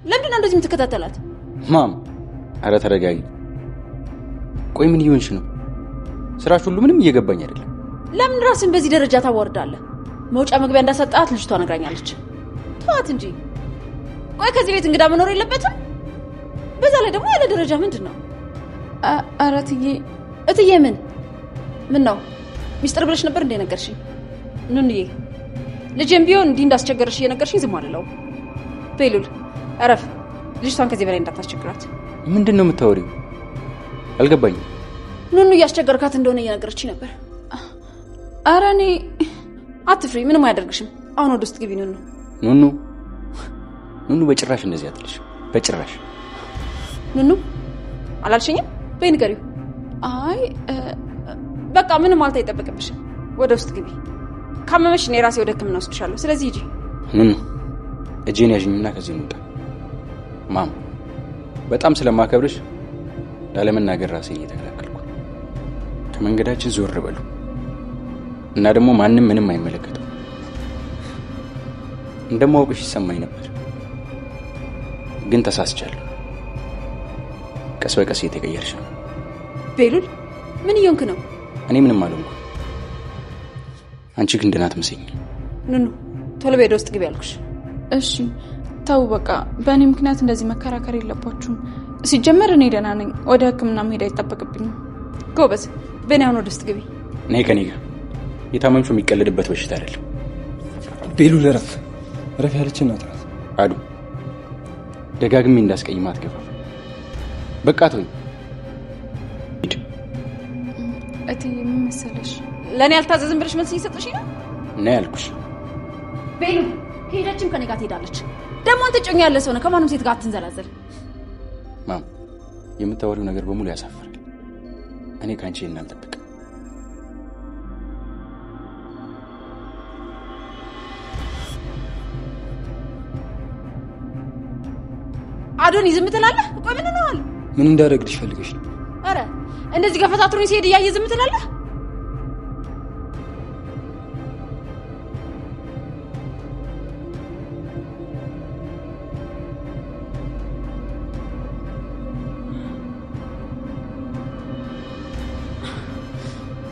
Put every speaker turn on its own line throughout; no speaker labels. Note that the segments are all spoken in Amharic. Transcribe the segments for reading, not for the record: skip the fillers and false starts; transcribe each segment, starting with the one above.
ለምንድን ነው እንደዚህ የምትከታተላት?
ማም አረ ተረጋጊ። ቆይ ምን ይሆንሽ ነው? ስራሽ ሁሉ ምንም እየገባኝ አይደለም።
ለምን ራስን በዚህ ደረጃ ታወርዳለህ? መውጫ መግቢያ እንዳሰጣት ልጅቷ ነግራኛለች። ተዋት እንጂ። ቆይ ከዚህ ቤት እንግዳ መኖር የለበትም? በዛ ላይ ደግሞ ያለ ደረጃ ምንድነው?
አረ
እትዬ ምን ነው ሚስጥር ብለሽ ነበር እንደ ነገርሽኝ? ኑንዬ ልጄም ቢሆን እንዲህ እንዳስቸገርሽ እየነገርሽኝ ዝም አልለው። ቤሉል አረፍ። ልጅቷን ከዚህ በላይ እንዳታስቸግራት።
ምንድነው የምታወሪው? አልገባኝም።
ኑኑ እያስቸገርካት እንደሆነ እየነገርችኝ ነበር።
አረ እኔ
አትፍሪ፣ ምንም አያደርግሽም። አሁን ወደ ውስጥ ግቢ።
ኑኑ በጭራሽ እንደዚህ አትልሽ። በጭራሽ
ኑኑ አላልሽኝም? በይ ንገሪው።
አይ
በቃ ምንም ማለት አይጠበቅብሽም። ወደ ውስጥ ግቢ። ካመመሽ እኔ ራሴ ወደ ሕክምና ወስድሻለሁ። ስለዚህ ሂጂ።
ኑኑ እጄን ያዥኝና ከዚህ እንውጣ። ማም በጣም ስለማከብርሽ ላለመናገር ራሴን እየተከላከልኩ። ከመንገዳችን ዞር በሉ እና ደግሞ ማንም ምንም አይመለከተው። እንደማውቅሽ ይሰማኝ ነበር፣ ግን ተሳስቻለሁ። ቀስ በቀስ እየተቀየርሽ ነው።
ቤሉል ምን እየሆንክ ነው?
እኔ ምንም አልሆንኩም። አንቺ ግን ደህና አትመስይኝ።
ኑኑ ቶሎ ወደ ውስጥ ግቢ ያልኩሽ።
እሺ ተው በቃ። በእኔ ምክንያት እንደዚህ መከራከር የለባችሁም። ሲጀመር እኔ ደህና ነኝ። ወደ ሕክምና መሄድ አይጠበቅብኝም።
ጎበዝ። በእኔ አሁን ወደ ውስጥ ግቢ።
ነይ ከኔ ጋር። የታመምሽው የሚቀለድበት በሽታ አይደለም።
ቤሉል ረፍ ያለች እናት ናት።
አዱ ደጋግሜ እንዳስቀይማት ገፋ። በቃ ተወኝ።
እትዬ ምን መሰለሽ፣
ለእኔ አልታዘዝም ብለሽ መልስ እየሰጠሽኝ ነው?
ነይ ያልኩሽ።
ቤሉል ከሄደችም ከኔ ጋር ትሄዳለች። ደግሞ አንተ ጮኛ ያለ ሰው ነው። ከማንም ሴት ጋር አትንዘላዘል።
ማም የምታወሪው ነገር በሙሉ ያሳፍራል። እኔ ካንቺ እናልጠብቅ።
አዶኒ ዝም ትላለህ? ቆይ ምን ነው?
ምን እንዳደረግልሽ ፈልገሽ ነው?
አረ እንደዚህ ገፈታትሩኝ ሲሄድ እያየ ዝም ትላለህ?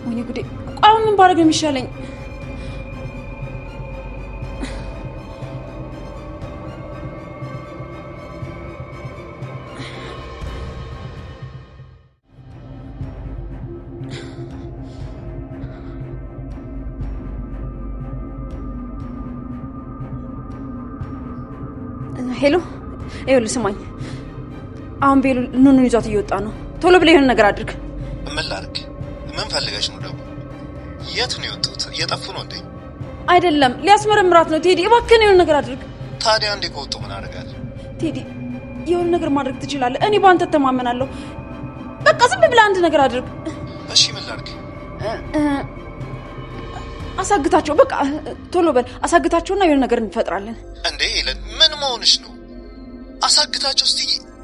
ወይኔ ጉዴ! ቆይ ምን ባደርግ ነው የሚሻለኝ? ሄሎ፣ ይኸውልህ ስማኝ። አሁን ቤሉል ኑኑን ይዟት እየወጣ ነው። ቶሎ ብለህ የሆነ ነገር አድርግ።
ምን ላድርግ? ምን ፈልገሽ ነው ደግሞ? የት ነው የወጡት? እየጠፉ ነው እንዴ?
አይደለም፣ ሊያስመረምራት ነው። ቴዲ እባክህን የሆነ ነገር አድርግ።
ታዲያ እንዴ ከወጡ ምን አደርጋለሁ?
ቴዲ የሆነ ነገር ማድረግ ትችላለህ። እኔ በአንተ ተማመናለሁ። በቃ ዝም ብለህ አንድ ነገር አድርግ።
እሺ ምን ላድርግ?
አሳግታቸው። በቃ ቶሎ በል አሳግታቸውና የሆነ ነገር እንፈጥራለን።
እንዴ ይለን ምን መሆንሽ ነው? አሳግታቸው እስቲ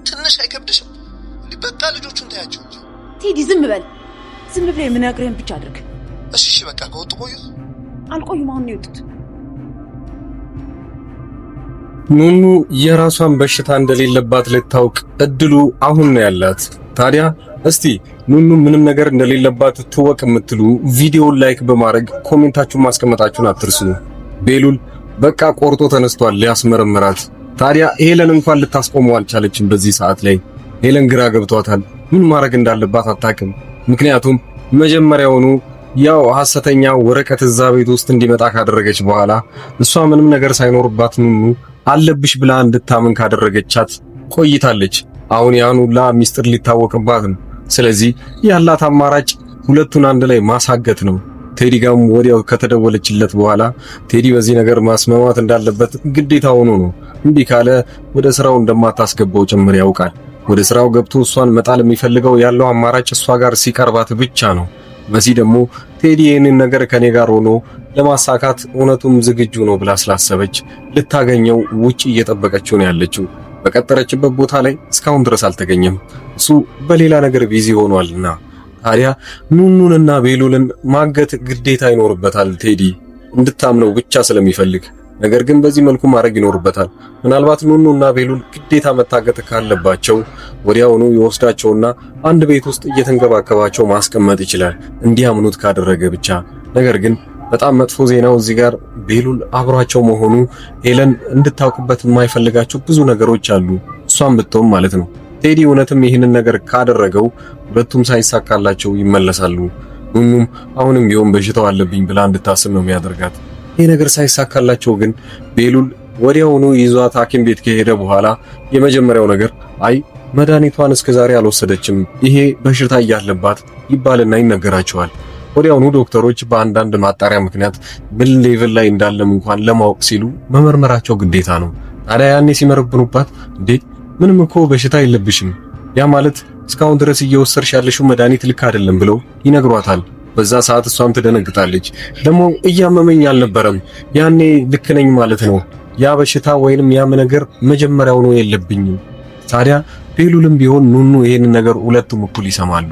ትንሽ አይከብድሽም? በቃ ልጆቹን ታያቸው እንጂ።
ቴዲ ዝም በል። ዝም ብለህ የምነግርህን ብቻ አድርግ።
እሺ በቃ ከወጡ ቆዩ።
አልቆዩም፣ አሁን ነው የወጡት።
ኑኑ የራሷን በሽታ እንደሌለባት ልታውቅ እድሉ አሁን ነው ያላት። ታዲያ እስቲ ኑኑ ምንም ነገር እንደሌለባት ትወቅ የምትሉ ቪዲዮውን ላይክ በማድረግ ኮሜንታችሁን ማስቀመጣችሁን አትርሱ። ቤሉል በቃ ቆርጦ ተነስቷል ሊያስመረምራት። ታዲያ ሄለን እንኳን ልታስቆመው አልቻለችም። በዚህ ሰዓት ላይ ሄለን ግራ ገብቷታል። ምን ማድረግ እንዳለባት አታውቅም። ምክንያቱም መጀመሪያውኑ ያው ሐሰተኛ ወረቀት እዛ ቤት ውስጥ እንዲመጣ ካደረገች በኋላ እሷ ምንም ነገር ሳይኖርባት ኑኑ አለብሽ ብላ እንድታምን ካደረገቻት ቆይታለች። አሁን ያን ሁላ ሚስጥር ሊታወቅባት ነው። ስለዚህ ያላት አማራጭ ሁለቱን አንድ ላይ ማሳገት ነው። ቴዲ ጋም ወዲያው ከተደወለችለት በኋላ ቴዲ በዚህ ነገር ማስማማት እንዳለበት ግዴታ ሆኖ ነው። እንዲህ ካለ ወደ ስራው እንደማታስገባው ጭምር ያውቃል። ወደ ስራው ገብቶ እሷን መጣል የሚፈልገው ያለው አማራጭ እሷ ጋር ሲቀርባት ብቻ ነው። በዚህ ደግሞ ቴዲ ይህንን ነገር ከኔ ጋር ሆኖ ለማሳካት እውነቱም ዝግጁ ነው ብላ ስላሰበች ልታገኘው ውጪ እየጠበቀችው ነው ያለችው። በቀጠረችበት ቦታ ላይ እስካሁን ድረስ አልተገኘም። እሱ በሌላ ነገር ቢዚ ሆኗልና ታዲያ ኑኑንና ቤሉልን ማገት ግዴታ ይኖርበታል። ቴዲ እንድታምነው ብቻ ስለሚፈልግ ነገር ግን በዚህ መልኩ ማድረግ ይኖርበታል። ምናልባት ኑኑና ቤሉል ግዴታ መታገት ካለባቸው ወዲያውኑ ይወስዳቸውና አንድ ቤት ውስጥ እየተንከባከባቸው ማስቀመጥ ይችላል፣ እንዲያምኑት ካደረገ ብቻ። ነገር ግን በጣም መጥፎ ዜናው እዚህ ጋር ቤሉል አብሯቸው መሆኑ ሄለን እንድታውቅበት የማይፈልጋቸው ብዙ ነገሮች አሉ፣ እሷን ብትሆን ማለት ነው። ቴዲ እውነትም ይህንን ነገር ካደረገው ሁለቱም ሳይሳካላቸው ይመለሳሉ። ኑኑም አሁንም ቢሆን በሽታው አለብኝ ብላ እንድታስብ ነው የሚያደርጋት። ይህ ነገር ሳይሳካላቸው ግን ቤሉል ወዲያውኑ ይዟት ሐኪም ቤት ከሄደ በኋላ የመጀመሪያው ነገር አይ መድኃኒቷን እስከዛሬ አልወሰደችም፣ ይሄ በሽታ እያለባት ይባልና ይነገራቸዋል። ወዲያውኑ ዶክተሮች በአንዳንድ ማጣሪያ ምክንያት ምን ሌቭል ላይ እንዳለም እንኳን ለማወቅ ሲሉ መመርመራቸው ግዴታ ነው። ታዲያ ያኔ ሲመረብኑባት እንዴ ምንም እኮ በሽታ የለብሽም፣ ያ ማለት እስካሁን ድረስ እየወሰድሽ ያለሽው መድኃኒት ልክ አይደለም ብለው ይነግሯታል። በዛ ሰዓት እሷም ትደነግጣለች። ደግሞ እያመመኝ አልነበረም፣ ያኔ ልክ ነኝ ማለት ነው፣ ያ በሽታ ወይንም ያም ነገር መጀመሪያውኑ የለብኝም። ታዲያ ቤሉልም ቢሆን ኑኑ ይሄን ነገር ሁለቱም እኩል ይሰማሉ።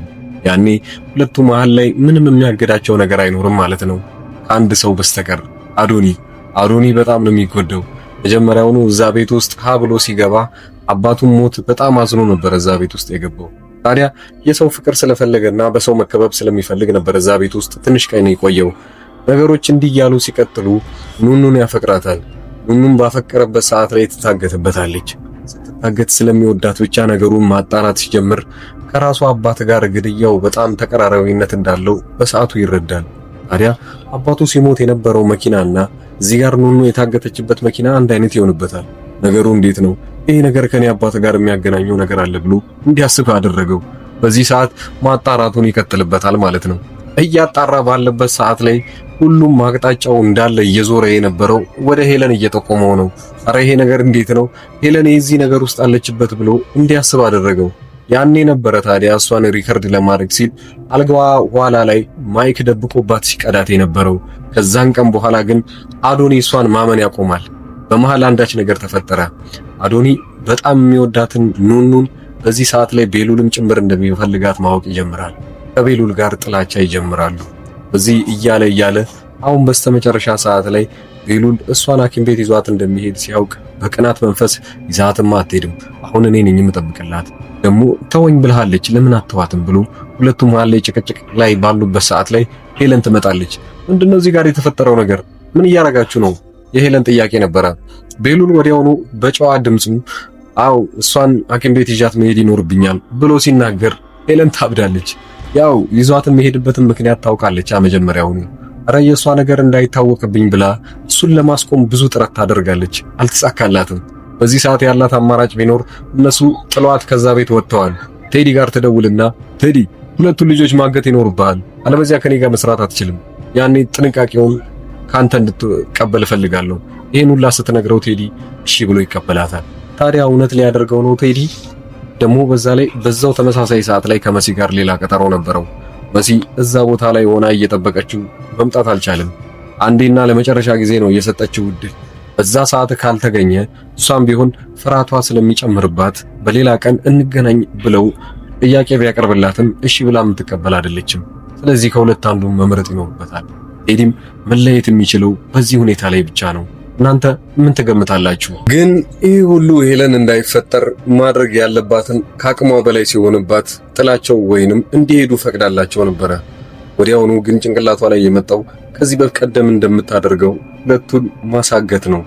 ያኔ ሁለቱ መሃል ላይ ምንም የሚያገዳቸው ነገር አይኖርም ማለት ነው፣ ከአንድ ሰው በስተቀር አዶኒ በጣም ነው የሚጎደው። መጀመሪያውኑ እዛ ቤት ውስጥ ሀ ብሎ ሲገባ አባቱም ሞት በጣም አዝኖ ነበር እዛ ቤት ውስጥ የገባው። ታዲያ የሰው ፍቅር ስለፈለገና በሰው መከበብ ስለሚፈልግ ነበር እዛ ቤት ውስጥ ትንሽ ቀን የቆየው። ነገሮች እንዲህ ያሉ ሲቀጥሉ ኑኑን ያፈቅራታል። ኑኑን ባፈቀረበት ሰዓት ላይ ትታገትበታለች። ስትታገት ስለሚወዳት ብቻ ነገሩን ማጣራት ሲጀምር ከራሱ አባት ጋር ግድያው በጣም ተቀራራቢነት እንዳለው በሰዓቱ ይረዳል። ታዲያ አባቱ ሲሞት የነበረው መኪናና እዚህ ጋር ኑኑ የታገተችበት መኪና አንድ አይነት ይሆንበታል። ነገሩ እንዴት ነው ይሄ ነገር ከኔ አባት ጋር የሚያገናኘው ነገር አለ ብሎ እንዲያስብ አደረገው። በዚህ ሰዓት ማጣራቱን ይቀጥልበታል ማለት ነው። እያጣራ ባለበት ሰዓት ላይ ሁሉም አቅጣጫው እንዳለ እየዞረ የነበረው ወደ ሄለን እየጠቆመው ነው። አረ ይሄ ነገር እንዴት ነው ሄለን የዚህ ነገር ውስጥ አለችበት ብሎ እንዲያስብ አደረገው። ያኔ ነበረ ታዲያ እሷን ሪከርድ ለማድረግ ሲል አልጋዋ ኋላ ላይ ማይክ ደብቆባት ሲቀዳት የነበረው። ከዛን ቀን በኋላ ግን አዶኒ እሷን ማመን ያቆማል። በመሃል አንዳች ነገር ተፈጠረ። አዶኒ በጣም የሚወዳትን ኑኑን በዚህ ሰዓት ላይ ቤሉልም ጭምር እንደሚፈልጋት ማወቅ ይጀምራል። ከቤሉል ጋር ጥላቻ ይጀምራሉ። በዚህ እያለ አሁን በስተመጨረሻ ሰዓት ላይ ቤሉል እሷን ሐኪም ቤት ይዟት እንደሚሄድ ሲያውቅ በቅናት መንፈስ ይዛትማ አትሄድም፣ አሁን እኔ ነኝ የምጠብቅላት፣ ደግሞ ተወኝ ብልሃለች ለምን አትዋትም ብሎ ሁለቱም መሃል ላይ ጭቅጭቅ ላይ ባሉበት ሰዓት ላይ ሄለን ትመጣለች። ምንድነው እዚህ ጋር የተፈጠረው ነገር? ምን እያረጋችሁ ነው? የሄለን ጥያቄ ነበረ። ቤሉል ወዲያውኑ በጨዋ ድምፁ አው እሷን ሐኪም ቤት ይዣት መሄድ ይኖርብኛል ብሎ ሲናገር ሄለን ታብዳለች። ያው ይዟት የሚሄድበትን ምክንያት ታውቃለች መጀመሪያውኑ። አረ የሷ ነገር እንዳይታወቅብኝ ብላ እሱን ለማስቆም ብዙ ጥረት ታደርጋለች፣ አልተሳካላትም። በዚህ ሰዓት ያላት አማራጭ ቢኖር እነሱ ጥሏት ከዛ ቤት ወጥተዋል። ቴዲ ጋር ትደውልና ቴዲ ሁለቱን ልጆች ማገት ይኖርብሃል፣ አለበዚያ ከኔ ጋር መስራት አትችልም፣ ያኔ ጥንቃቄውን ካንተ እንድትቀበል እፈልጋለሁ። ይሄን ሁላ ስትነግረው ቴዲ እሺ ብሎ ይቀበላታል። ታዲያ እውነት ሊያደርገው ነው ቴዲ። ደግሞ በዛ ላይ በዛው ተመሳሳይ ሰዓት ላይ ከመሲ ጋር ሌላ ቀጠሮ ነበረው። መሲ እዛ ቦታ ላይ ሆና እየጠበቀችው መምጣት አልቻለም። አንዴና ለመጨረሻ ጊዜ ነው የሰጠችው እድል። በዛ ሰዓት ካልተገኘ እሷም ቢሆን ፍርሃቷ ስለሚጨምርባት በሌላ ቀን እንገናኝ ብለው ጥያቄ ቢያቀርብላትም እሺ ብላ የምትቀበል አይደለችም። ስለዚህ ከሁለት አንዱን መምረጥ ይኖርበታል። ቴዲም መለየት የሚችለው በዚህ ሁኔታ ላይ ብቻ ነው። እናንተ ምን ትገምታላችሁ? ግን ይህ ሁሉ ሄለን እንዳይፈጠር ማድረግ ያለባትን ከአቅሟ በላይ ሲሆንባት ጥላቸው ወይንም እንዲሄዱ ፈቅዳላቸው ነበረ። ወዲያውኑ ግን ጭንቅላቷ ላይ የመጣው ከዚህ በቀደም እንደምታደርገው ሁለቱን ማሳገት ነው።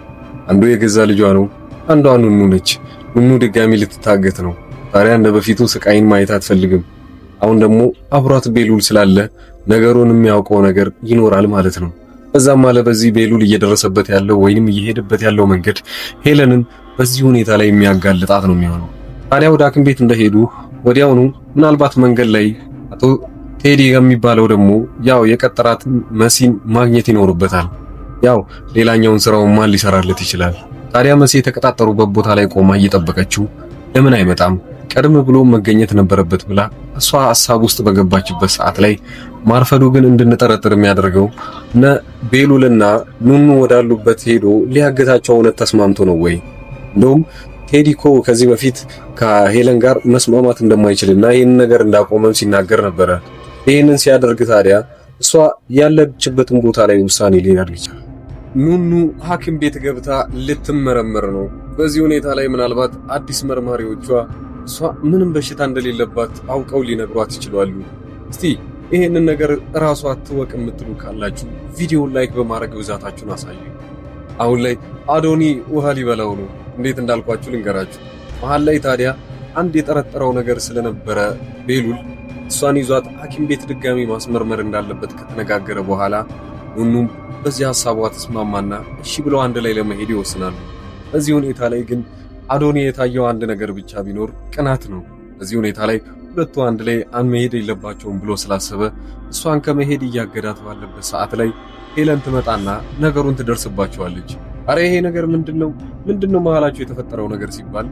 አንዱ የገዛ ልጇ ነው፣ አንዷ ኑኑ ነች። ኑኑ ድጋሚ ልትታገት ነው። ታዲያ እንደ በፊቱ ስቃይን ማየት አትፈልግም። አሁን ደግሞ አብሯት ቤሉል ስላለ ነገሩን የሚያውቀው ነገር ይኖራል ማለት ነው። በዛም አለ በዚህ ቤሉል እየደረሰበት ያለው ወይንም እየሄደበት ያለው መንገድ ሄለንን በዚህ ሁኔታ ላይ የሚያጋልጣት ነው የሚሆነው። ታዲያ ወደ ሐኪም ቤት እንደሄዱ ወዲያውኑ ምናልባት መንገድ ላይ አቶ ቴዲ የሚባለው ደግሞ ያው የቀጠራት መሲን ማግኘት ይኖርበታል። ያው ሌላኛውን ስራውን ማን ሊሰራለት ይችላል? ታዲያ መሲ የተቀጣጠሩበት ቦታ ላይ ቆማ እየጠበቀችው ለምን አይመጣም? ቀድም ብሎ መገኘት ነበረበት ብላ እሷ ሐሳብ ውስጥ በገባችበት ሰዓት ላይ ማርፈዱ ግን እንድንጠረጥር የሚያደርገው እነ ቤሉልና ኑኑ ወዳሉበት ሄዶ ሊያገታቸው እውነት ተስማምቶ ነው ወይ? እንደውም ቴዲኮ ከዚህ በፊት ከሄለን ጋር መስማማት እንደማይችልና ይህን ነገር እንዳቆመም ሲናገር ነበረ። ይህንን ሲያደርግ ታዲያ እሷ ያለችበትን ቦታ ላይ ውሳኔ ሊያደርግ ይችላል። ኑኑ ሐኪም ቤት ገብታ ልትመረመር ነው። በዚህ ሁኔታ ላይ ምናልባት አዲስ መርማሪዎቿ እሷ ምንም በሽታ እንደሌለባት አውቀው ሊነግሯት ይችላሉ። እስቲ ይሄንን ነገር ራሷ አትወቅ የምትሉ ካላችሁ ቪዲዮውን ላይክ በማድረግ ብዛታችሁን አሳዩ። አሁን ላይ አዶኒ ውሃ ሊበላው ነው። እንዴት እንዳልኳችሁ ልንገራችሁ። መሀል ላይ ታዲያ አንድ የጠረጠረው ነገር ስለነበረ ቤሉል እሷን ይዟት ሐኪም ቤት ድጋሚ ማስመርመር እንዳለበት ከተነጋገረ በኋላ ኑኑም በዚህ ሐሳቧ ተስማማና እሺ ብለው አንድ ላይ ለመሄድ ይወስናሉ። በዚህ ሁኔታ ላይ ግን አዶኒ የታየው አንድ ነገር ብቻ ቢኖር ቅናት ነው። በዚህ ሁኔታ ላይ ሁለቱ አንድ ላይ መሄድ የለባቸውም ብሎ ስላሰበ እሷን ከመሄድ እያገዳት ባለበት ሰዓት ላይ ሄለን ትመጣና ነገሩን ትደርስባቸዋለች። አረ ይሄ ነገር ምንድነው መሃላቸው የተፈጠረው ነገር ሲባል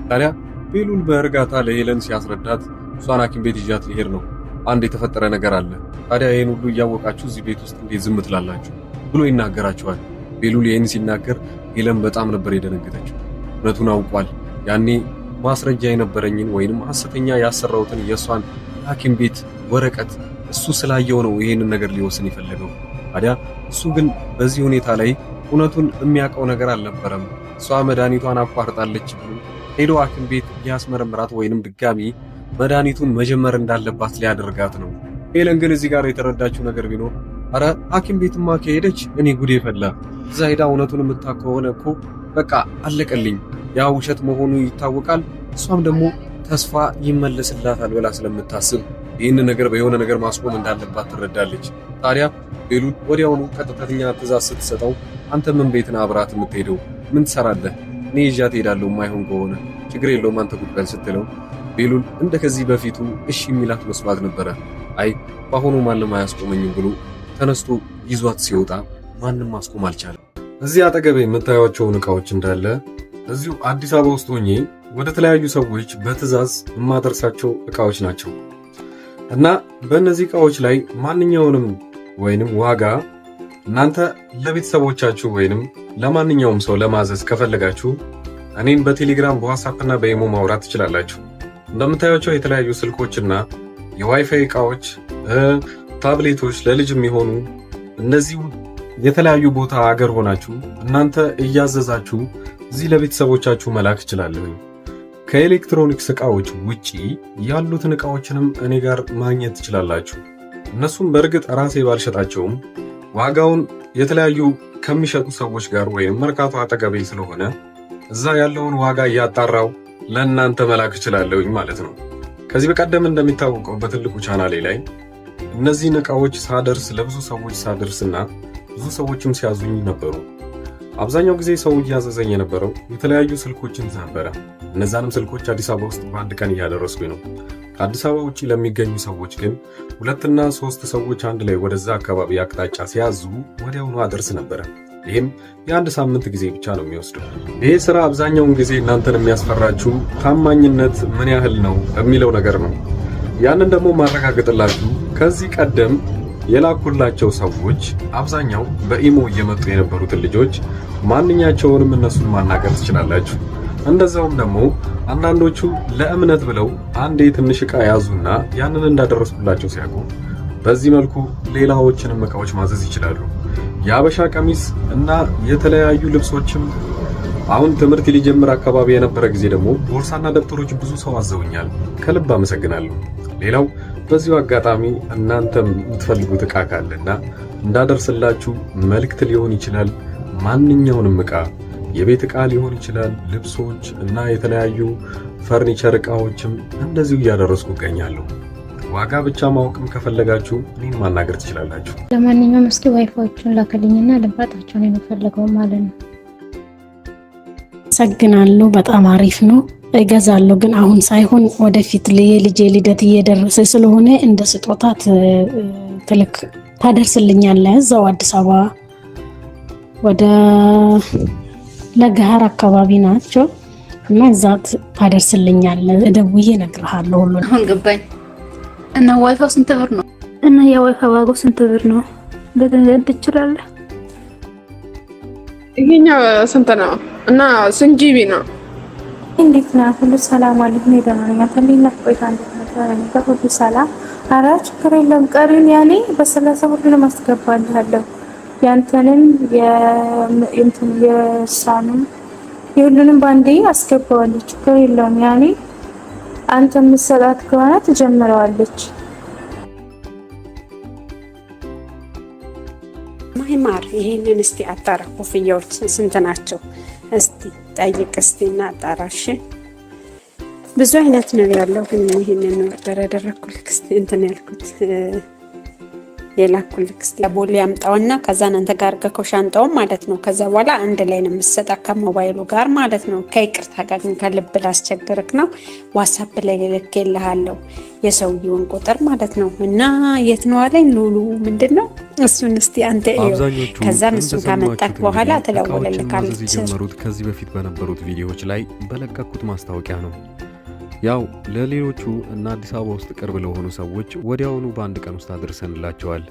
ታዲያ ቤሉል በእርጋታ ለሄለን ሲያስረዳት እሷን ሐኪም ቤት ይዣት ሊሄድ ነው፣ አንድ የተፈጠረ ነገር አለ፣ ታዲያ ይሄን ሁሉ እያወቃችሁ እዚህ ቤት ውስጥ እንዴት ዝም ትላላችሁ ብሎ ይናገራቸዋል። ቤሉል ይሄን ሲናገር ሄለን በጣም ነበር የደነገጠችው። እውነቱን አውቋል። ያኔ ማስረጃ የነበረኝን ወይንም ሐሰተኛ ያሰራውትን የሷን ሐኪም ቤት ወረቀት እሱ ስላየው ነው ይሄንን ነገር ሊወስን የፈለገው። ታዲያ እሱ ግን በዚህ ሁኔታ ላይ እውነቱን የሚያውቀው ነገር አልነበረም። እሷ መድኃኒቷን አቋርጣለች ብሎ ሄዶ ሐኪም ቤት ሊያስመረምራት ወይንም ድጋሚ መድኃኒቱን መጀመር እንዳለባት ሊያደርጋት ነው። ሄለን ግን እዚህ ጋር የተረዳችው ነገር ቢኖር አረ ሐኪም ቤትማ ከሄደች እኔ ጉዴ ፈላ፣ እዛ ሄዳ እውነቱን የምታውቅ ከሆነ እኮ በቃ አለቀልኝ፣ ያ ውሸት መሆኑ ይታወቃል፣ እሷም ደግሞ ተስፋ ይመለስላታል ብላ ስለምታስብ ይህን ነገር በየሆነ ነገር ማስቆም እንዳለባት ትረዳለች። ታዲያ ቤሉል ወዲያውኑ ቀጥተኛ ትእዛዝ ስትሰጠው አንተ ምን ቤት ነህ አብራት የምትሄደው? ምን ትሰራለህ? እኔ ይዣት እሄዳለሁ፣ የማይሆን ከሆነ ችግር የለውም አንተ ቁጭ በል ስትለው ቤሉል እንደ ከዚህ በፊቱ እሺ የሚላት መስሏት ነበረ። አይ በአሁኑ ማንም አያስቆመኝም ብሎ ተነስቶ ይዟት ሲወጣ ማንም ማስቆም አልቻለም። እዚህ አጠገቤ የምታዩቸውን ዕቃዎች እንዳለ እዚሁ አዲስ አበባ ውስጥ ሆኜ ወደ ተለያዩ ሰዎች በትእዛዝ የማደርሳቸው ዕቃዎች ናቸው እና በእነዚህ ዕቃዎች ላይ ማንኛውንም ወይንም ዋጋ እናንተ ለቤተሰቦቻችሁ ወይንም ለማንኛውም ሰው ለማዘዝ ከፈለጋችሁ እኔን በቴሌግራም በዋትስአፕ እና በኢሞ ማውራት ትችላላችሁ። እንደምታዩቸው የተለያዩ ስልኮችና የዋይፋይ ዕቃዎች፣ ታብሌቶች ለልጅ የሚሆኑ እነዚህ የተለያዩ ቦታ አገር ሆናችሁ እናንተ እያዘዛችሁ እዚህ ለቤተሰቦቻችሁ መላክ እችላለሁ። ከኤሌክትሮኒክስ ዕቃዎች ውጪ ያሉትን ዕቃዎችንም እኔ ጋር ማግኘት ትችላላችሁ። እነሱም በእርግጥ ራሴ ባልሸጣቸውም ዋጋውን የተለያዩ ከሚሸጡ ሰዎች ጋር ወይም መርካቶ አጠገቤ ስለሆነ እዛ ያለውን ዋጋ እያጣራው ለእናንተ መላክ እችላለሁኝ ማለት ነው። ከዚህ በቀደም እንደሚታወቀው በትልቁ ቻናሌ ላይ እነዚህን ዕቃዎች ሳደርስ ለብዙ ሰዎች ሳደርስና ብዙ ሰዎችም ሲያዙኝ ነበሩ። አብዛኛው ጊዜ ሰው እያዘዘኝ የነበረው የተለያዩ ስልኮችን ነበረ። እነዛንም ስልኮች አዲስ አበባ ውስጥ በአንድ ቀን እያደረስኩኝ ነው። ከአዲስ አበባ ውጪ ለሚገኙ ሰዎች ግን 2 እና 3 ሰዎች አንድ ላይ ወደዛ አካባቢ አቅጣጫ ሲያዙ ወዲያውኑ አደርስ ነበረ። ይህም የአንድ ሳምንት ጊዜ ብቻ ነው የሚወስደው። ይሄ ስራ አብዛኛውን ጊዜ እናንተን የሚያስፈራችሁ ታማኝነት ምን ያህል ነው የሚለው ነገር ነው። ያንን ደግሞ ማረጋገጥላችሁ ከዚህ ቀደም የላኩላቸው ሰዎች አብዛኛው በኢሞ እየመጡ የነበሩትን ልጆች ማንኛቸውንም እነሱን ማናገር ትችላላችሁ። እንደዛውም ደግሞ አንዳንዶቹ ለእምነት ብለው አንዴ ትንሽ ዕቃ ያዙና ያንን እንዳደረስኩላቸው ሲያውቁ በዚህ መልኩ ሌላዎችንም ዕቃዎች ማዘዝ ይችላሉ። የአበሻ ቀሚስ እና የተለያዩ ልብሶችም አሁን ትምህርት ሊጀምር አካባቢ የነበረ ጊዜ ደግሞ ቦርሳና ደብተሮች ብዙ ሰው አዘውኛል። ከልብ አመሰግናለሁ። ሌላው በዚሁ አጋጣሚ እናንተም የምትፈልጉት ዕቃ ካለና እንዳደርስላችሁ መልእክት ሊሆን ይችላል። ማንኛውንም ዕቃ የቤት ዕቃ ሊሆን ይችላል፣ ልብሶች እና የተለያዩ ፈርኒቸር ዕቃዎችም እንደዚሁ እያደረስኩ እገኛለሁ። ዋጋ ብቻ ማወቅም ከፈለጋችሁ እኔን ማናገር ትችላላችሁ።
ለማንኛውም እስኪ ዋይፋዎቹን ላከልኝና ልምጣጣቸው ነው የምፈልገው ማለት ነው። አመሰግናለሁ። በጣም አሪፍ ነው። እገዛለሁ ግን አሁን ሳይሆን ወደፊት የልጄ ልደት እየደረሰ ስለሆነ እንደ ስጦታ ታደርስልኛለህ። እዛው አዲስ አበባ ወደ ለገሃር አካባቢ ናቸው እና እዛ ታደርስልኛለህ። ደውዬ እነግርሃለሁ ሁሉ።
አሁን ገባኝ። እና ዋይፋው ስንት ብር ነው?
እና የዋይፋው ዋጋው ስንት ብር ነው? በገንዘብ ትችላለህ?
ይሄኛው ስንት ነው? እና ስንት ጂቢ ነው?
እንዴት ነው? ሁሉ ሰላም አለኝ። ደህና ነኝ። አተሊና ቆይታ እንደተመጣጣኝ ሁሉ ሰላም። ኧረ ችግር የለም። ቀሪውን ያኔ በ30 ብር ነው ማስገባልሃለሁ።
ያንተንም የእሷንም የሁሉንም ባንዴ አስገባዋለች። ችግር የለውም። ያኔ አንተ የምትሰጣት ከሆነ ትጀምረዋለች።
ማይማር ይሄንን እስቲ አጣራ። ኮፍያዎች ስንት ናቸው? እስቲ ጠይቅ እስቲ እና አጣራሽ። ብዙ አይነት ነው ያለው፣ ግን ይሄንን ኦርደር ያደረኩልክ እስቲ እንትን ያልኩት የላኩልክ እስቲ ቦሌ ያምጣውና ከዛ አንተ ጋር ገከው ሻንጣው ማለት ነው። ከዛ በኋላ አንድ ላይ ነው የምትሰጣ ከሞባይሉ ጋር ማለት ነው። ከይቅርታ ጋር ግን ከልብ ላስቸግርክ ነው። ዋትስአፕ ላይ ልኬልሃለሁ የሰውየውን ቁጥር ማለት ነው። እና የት ነው አለኝ ሉሉ ምንድነው እሱን እስቲ አንተ ከዛ እሱን ካመጣክ በኋላ ተደውለልካለች።
ጀመሩት ከዚህ በፊት በነበሩት ቪዲዮዎች ላይ በለቀኩት ማስታወቂያ ነው። ያው ለሌሎቹ እና አዲስ አበባ ውስጥ ቅርብ ለሆኑ ሰዎች ወዲያውኑ በአንድ ቀን ውስጥ አድርሰንላቸዋል።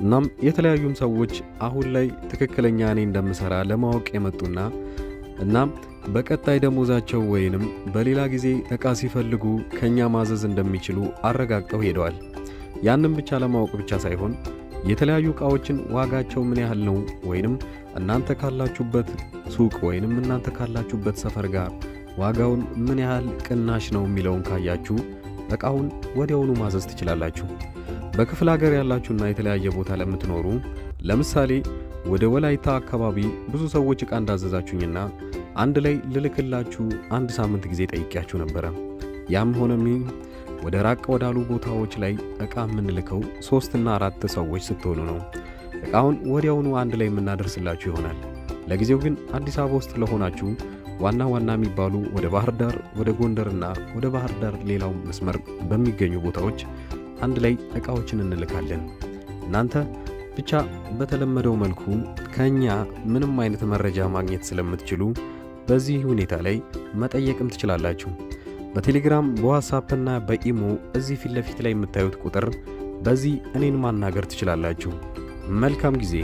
እናም የተለያዩም ሰዎች አሁን ላይ ትክክለኛ እኔ እንደምሰራ ለማወቅ የመጡና እናም በቀጣይ ደሞዛቸው ወይንም በሌላ ጊዜ እቃ ሲፈልጉ ከኛ ማዘዝ እንደሚችሉ አረጋግጠው ሄደዋል። ያንን ብቻ ለማወቅ ብቻ ሳይሆን የተለያዩ እቃዎችን ዋጋቸው ምን ያህል ነው ወይንም እናንተ ካላችሁበት ሱቅ ወይንም እናንተ ካላችሁበት ሰፈር ጋር ዋጋውን ምን ያህል ቅናሽ ነው የሚለውን ካያችሁ እቃውን ወዲያውኑ ማዘዝ ትችላላችሁ። በክፍለ ሀገር ያላችሁና የተለያየ ቦታ ለምትኖሩ ለምሳሌ ወደ ወላይታ አካባቢ ብዙ ሰዎች እቃ እንዳዘዛችሁኝና አንድ ላይ ልልክላችሁ አንድ ሳምንት ጊዜ ጠይቄያችሁ ነበረ። ያም ሆነም ወደ ራቅ ወዳሉ ቦታዎች ላይ እቃ የምንልከው 3 እና 4 ሰዎች ስትሆኑ ነው። እቃውን ወዲያውኑ አንድ ላይ የምናደርስላችሁ ይሆናል። ለጊዜው ግን አዲስ አበባ ውስጥ ለሆናችሁ ዋና የሚባሉ ወደ ባህር ዳር፣ ወደ ጎንደርና ወደ ባህር ዳር ሌላው መስመር በሚገኙ ቦታዎች አንድ ላይ እቃዎችን እንልካለን። እናንተ ብቻ በተለመደው መልኩ ከኛ ምንም አይነት መረጃ ማግኘት ስለምትችሉ በዚህ ሁኔታ ላይ መጠየቅም ትችላላችሁ። በቴሌግራም በዋትስአፕ እና በኢሞ እዚህ ፊት ለፊት ላይ የምታዩት ቁጥር በዚህ እኔን ማናገር ትችላላችሁ። መልካም ጊዜ።